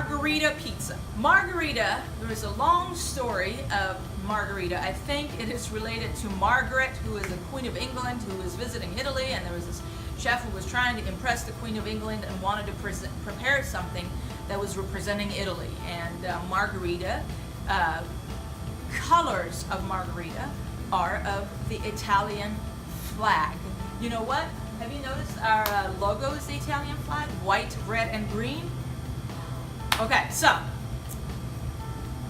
Margharita Pizza. Margharita, there is a long story of Margharita. I think it is related to Margaret, who is the Queen of England, who was visiting Italy, and there was this chef who was trying to impress the Queen of England and wanted to prepare something that was representing Italy. And Margharita, colors of Margharita are of the Italian flag. You know what? Have you noticed our logo is the Italian flag? White, red, and green? Okay, so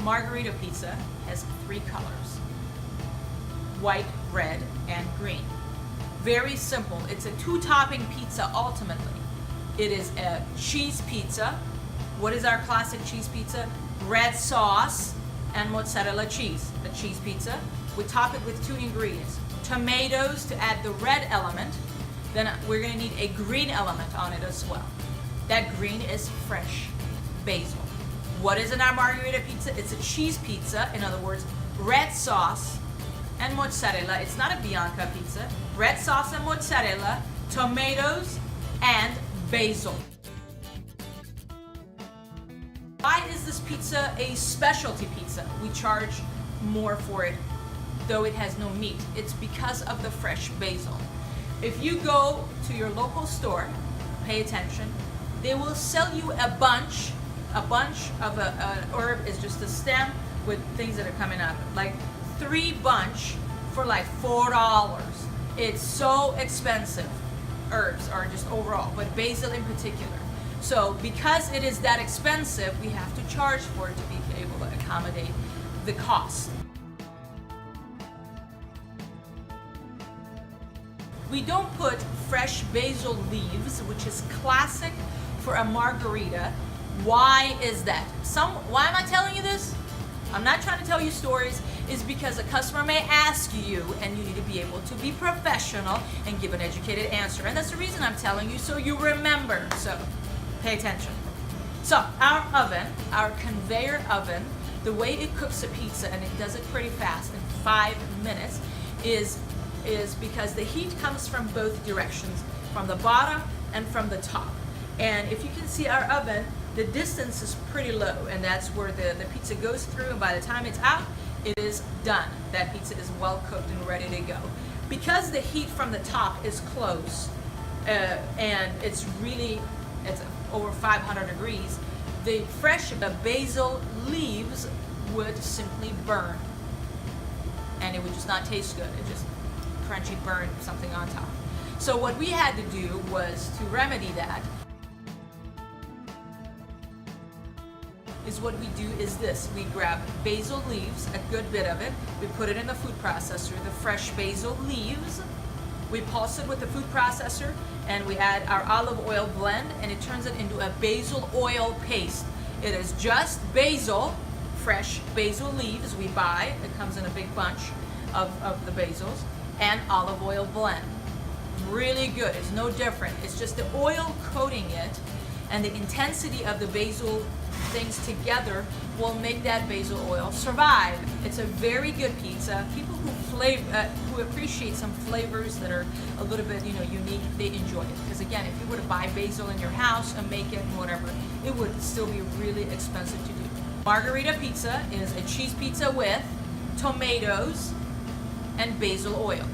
Margharita Pizza has three colors: white, red, and green. Very simple. It's a two-topping pizza ultimately. It is a cheese pizza. What is our classic cheese pizza? Red sauce and mozzarella cheese. A cheese pizza. We top it with two ingredients: tomatoes to add the red element. Then we're going to need a green element on it as well. That green is fresh basil. What is in our Margharita pizza? It's a cheese pizza. In other words, red sauce and mozzarella. It's not a Bianca pizza. Red sauce and mozzarella, tomatoes, and basil. Why is this pizza a specialty pizza? We charge more for it, though it has no meat. It's because of the fresh basil. If you go to your local store, pay attention, they will sell you a bunch of an herb is just a stem with things that are coming out. Like 3 bunch for like $4. It's so expensive. Herbs are just overall, but basil in particular. So because it is that expensive, we have to charge for it to be able to accommodate the cost. We don't put fresh basil leaves, which is classic for a Margharita. Why is that? Why am I telling you this? I'm not trying to tell you stories. It's because a customer may ask you, and you need to be able to be professional and give an educated answer. And that's the reason I'm telling you, so you remember. So pay attention. So our oven, our conveyor oven, the way it cooks a pizza, and it does it pretty fast in 5 minutes, is because the heat comes from both directions, from the bottom and from the top. And if you can see our oven, the distance is pretty low, and that's where the pizza goes through, and by the time it's out, it is done. That pizza is well cooked and ready to go. Because the heat from the top is close, and it's over 500 degrees, the fresh basil leaves would simply burn, and it would just not taste good. It just crunchy burn something on top. So what we had to do was to remedy that. What we do is this: we grab basil leaves, a good bit of it, we put it in the food processor, the fresh basil leaves, we pulse it with the food processor, and we add our olive oil blend, and it turns it into a basil oil paste. It is just basil, fresh basil leaves we buy. It comes in a big bunch of the basils, and olive oil blend. Really good. It's no different. It's just the oil coating it, and the intensity of the basil things together will make that basil oil survive. It's a very good pizza. People who appreciate some flavors that are a little bit unique, they enjoy it. Because again, if you were to buy basil in your house and make it and whatever, it would still be really expensive to do. Margharita Pizza is a cheese pizza with tomatoes and basil oil.